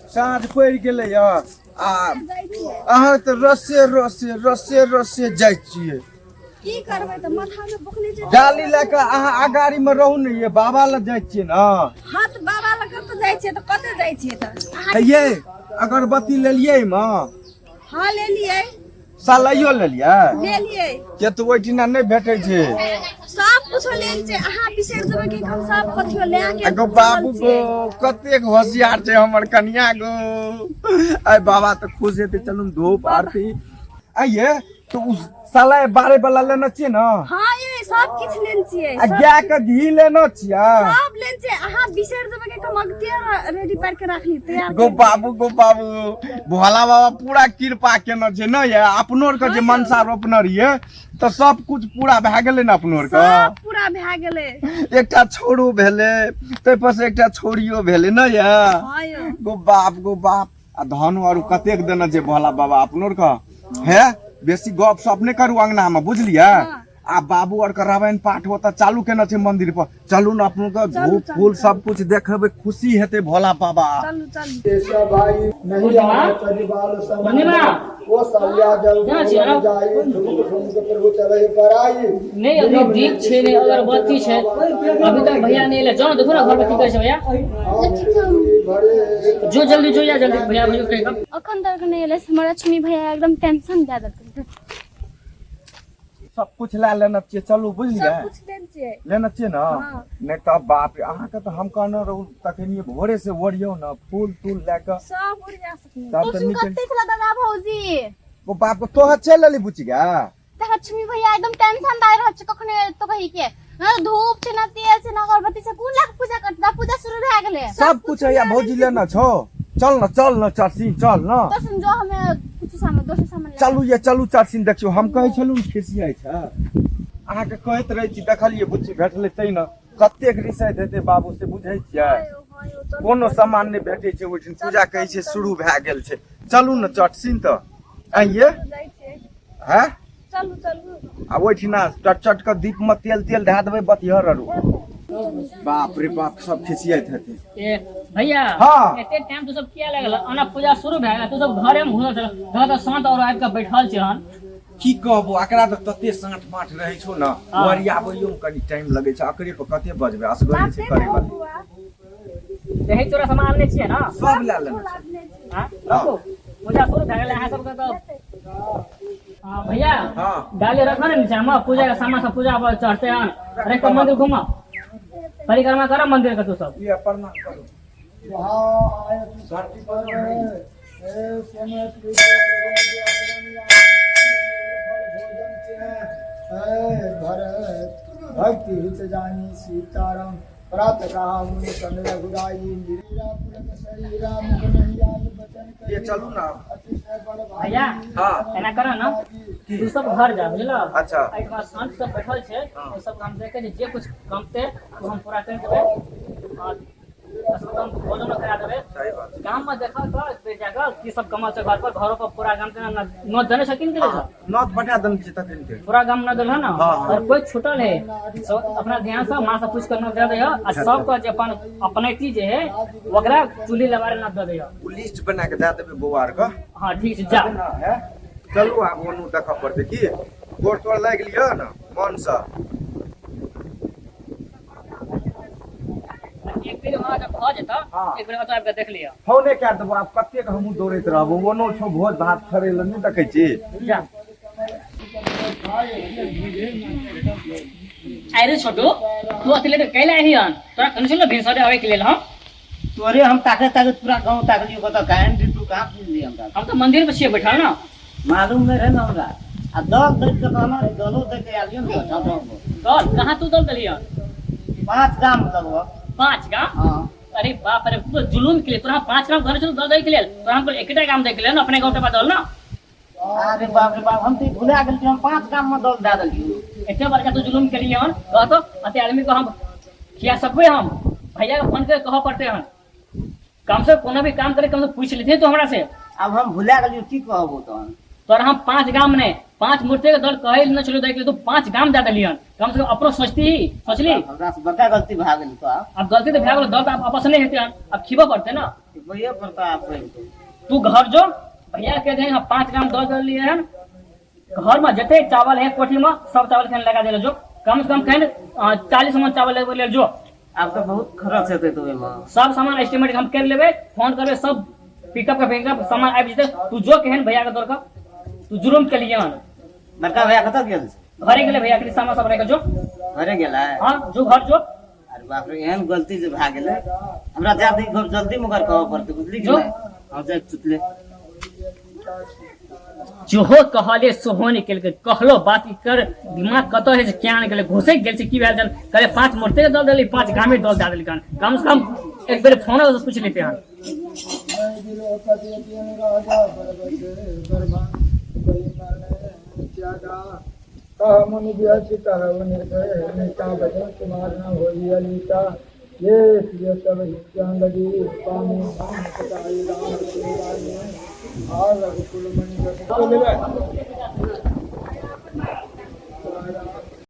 साँझ पड़ि गेलै आ अहाँ तऽ रसे रसे रसे रसे जाइ छियै। की करबै तऽ माथा में बोखने छै। डाली लए कऽ अहाँ अगाड़ी में रहू ने, ये बाबा लग जाइ छियै ने। हाँ तऽ बाबा लग कतऽ जाइ छियै, तऽ कतऽ जाइ छियै तऽ ये अगरबत्ती लेलियै माँ? हाँ लेलियै। सलाइयो लेलियै? लेलियै। के तऽ ओहिठिना नहि भेटै छै। सब कुछ लेल छै, अहाँ बिसरि जेबै कि हम सब कथियो ले के गो बाबू गो कतेक होशियार छै हमर कन्या गो। आइ बाबा तऽ खुश हेतै, चलू धूप आरती। आइये तो उस सलाई बारे वाला लेना चाहिए ना। हाँ ये सब किछ लेन छियै। आ गाय के घी लेना छियै। सब लेन छै, अहाँ बिसरि जेबै कि हम अगते रेडी कर के राखली तैयार। गो बाबू भोला बाबा पूरा कृपा केना छै ना ये। अपनो के जे मनसा रोपने रहिए तो सब कुछ पूरा भए गेलै ना अपनो के। सब पूरा भए गेलै। एकटा छोरो भेले, तै पर से एकटा छोरियो भेले ना ये। हाँ यो। गो बाप आ धान आरु कतेक देना छै भोला बाबा अपनो के। है बेसी गप सप नहीं करू अंगना में, बुझलिए। आ बाबू और रामायण पाठ होता चालू केना छै मंदिर पर। चलू ना अपनो के धूप फूल सब कुछ देखबै, खुशी हेते भोला बाबा। चलू चलू। सब भाई नहीं आए परिवार सब वो सलिया जल जाई धूप के प्रभु चले पर आई। नहीं अभी दीप छे ने अगरबत्ती छे, अभी तक भैया नहीं ले। जाओ देखो ना घर में की करे छे भैया। जो जल्दी जो या जल्दी भैया भैया कहेगा। अखन तक नहीं एले, हमारा लक्ष्मी भैया एकदम टेंशन दे देलकै। सब कुछ ला लेना चाहिए, चलू बुझलिए। सब कुछ लेन छियै। लेना चाहिए ना। नहीं तो बाप रे अहाँ के तो हम कहना रहू तखनी भोरे से ओरियो ना फूल तूल लेके सब उड़ जा सकनी। तब तो तुम निकल। कते चला दादा भौजी वो बाप को तो चल लेली बुचिगा। त लक्ष्मी भैया एकदम टेंशन दाई रह छ कखने तो कहि के ना धूप छ ना तेल छ ना अगरबत्ती से कोन लाख पूजा करता, पूजा शुरू भ गेले। सब कुछ है या भौजी लेना छो। चल ना चाची चल ना। तो सुन जो हमें कुछ सामान दोसर सामान ले। चलू ये चलू चाची देखियो हम कहै छलु खिसियाइ छ। अहाँ के कहैत रही छी देखलिए बुच्ची भेटले तै न कतेक रिसाइत हेते बाबू से बुझै छियै। कोनो सामान नहीं भेटे छै ओठिन पूजा कहै छै शुरू भ गेल छै। चलू न चटसिन त आइए हैं। चलू चलू। आ ओठिना चट के दीप में तेल ढा देबै बतिहर अरु। बाप रे बाप सब खिसियाइत हेते। ए भैया हाँ। एते टाइम तो सब किया लागल अना पूजा शुरू भ गेल, तू सब घरे में घुसल छ। घर त शांत और आबि के बैठल छी हन। की कहबो एकरा त तते साँठ माठ रहै छौ न, ओरियाबैयो में कनी टाइम लगै छै। अकरे पर कते बजबै असगरे छै करे वाली। यही तोरा सामान ले छिए ना सब ला लेना। हां रखो पूजा शुरू भ गेल अहाँ सब के तो। हां भैया हाँ। डाले रखो ना नीचे में पूजा का सामान सब पूजा पर चढ़ते हन। अरे को मंदिर घुमा परिक्रमा करो मंदिर का तू सब। ये प्रणाम करो। वहां आए धरती पर ए समय भरत भक्ति हित जानी सीताराम प्रातः काल मुनि सन रघुराई गिरिरा पुरन शरीरा मुख नहीं आए बचन। ये चलू ना भैया हाँ। एना करो ना तू सब घर जा बुझलो। अच्छा। एक बार शांत सब बैठल छे वो सब काम देखे जे कुछ कामते वो हम पूरा कर देबे और सब भोजन करा देबे। सही बात। गांव में देखा तो बे जगह की सब कमा से घर पर घरों पर पूरा गांव के नोट देने छकिन के नौत बढ़ा दन छै तखन के पूरा गांव न देल है ना। हाँ। और कोई छूटल है सब अपना ध्यान से मां से पूछ कर न दे दे और सब को जे अपन अपनैती जे है ओकरा चुली लगारे न दे दे। वो लिस्ट बना के दे देबे बौआर का। हां ठीक है जा। है चलू आब ओनु देख पड़ते की गोड़ तोड़ लाग लियो ना मन से। एक बेर वहां जब भ जेता एक बेर आब के देख लिया। फोने क्या देबो आब कते के हमहु दौड़ैत रहबो ओनो छो भोज भात करे ल नहीं देखै छी। जा अरे छोटू तू अकेले तो कैला ही हन तोरा कन लो भेसरे आवे के लेल हम तोरे हम ताकत पूरा गांव ताकलियो को तो काहे दी तू कहां पूछ ली हमरा। हम तो मंदिर पे छिए बैठल ना मालूम नहीं रहे ना हमरा। आ दल देख के कहना दलो देख के आलियो ने छातो दल कहां तू दल दलिया 5 गांव लगभग 5 गांव। हां अरे बाप रे तू जुलूम के लिए तोरा 5 गांव घर चलो दल दे के लिए तोरा हमको एकटा गांव देख ले ना अपने गांव पे दल ना। अरे बाप रे बाप हम तो भुला गेल कि हम 5 गांव में दल दे दलियो। इतने बड़का तू जुलूम के लिए हन कह तो अते आदमी को हम खिया सकबे हम भैया को फोन कर कह पड़ते हन कम से कोनो भी काम करे कम से पूछ लेते तो हमरा से। अब हम भुला गेलियो की कहबो तो तो हम 5 गांव ने 5 मूर्ति के दल कहे न चलो देख ले तो 5 गांव जा दलियन कम से कम अपनो सोचली हमरा से बड़का गलती भा गेल तो अब गलती तो भए गेल दल तो आपस नहीं हेते अब खिबो पड़ते ना भैया पड़ता आप तू घर जो भैया के दे हम 5 ग्राम दल लिए हैं घर में जते चावल है कोठी में सब चावल खाने लगा दे जो कम से कम कहें 40 मन चावल ले जो आप तो बहुत खर्च हेते तो एमा सब सामान एस्टिमेट हम कर लेबे फोन करबे सब पिकअप का पिकअप सामान आबि जते तू जो कहन भैया के दौर का तू जुर्म के लिए बड़का भैया कत गेल घरे गेले भैया के सामान सब रख जो घरे गेला हां जो घर जो अरे बाप रे एहन गलती से भा गेले हमरा जाते जल्दी मगर कहब पड़ते बुझली कि जो? नहीं हम जाए चुतले जोहो कहले सोहो निकल के कहलो बात कर दिमाग कत है क्या निकले घुसे गेल से की भेल जन करे 5 मूर्ति के दल देली 5 गामे दल दे देली कम से कम एक बार फोन से पूछ लेते हैं मुनि व्यासिता निर्भय नेता भजन कुमार न होई अलीता ये सब हित्यांगदी स्वामी राम राम आ रघुकुल मणि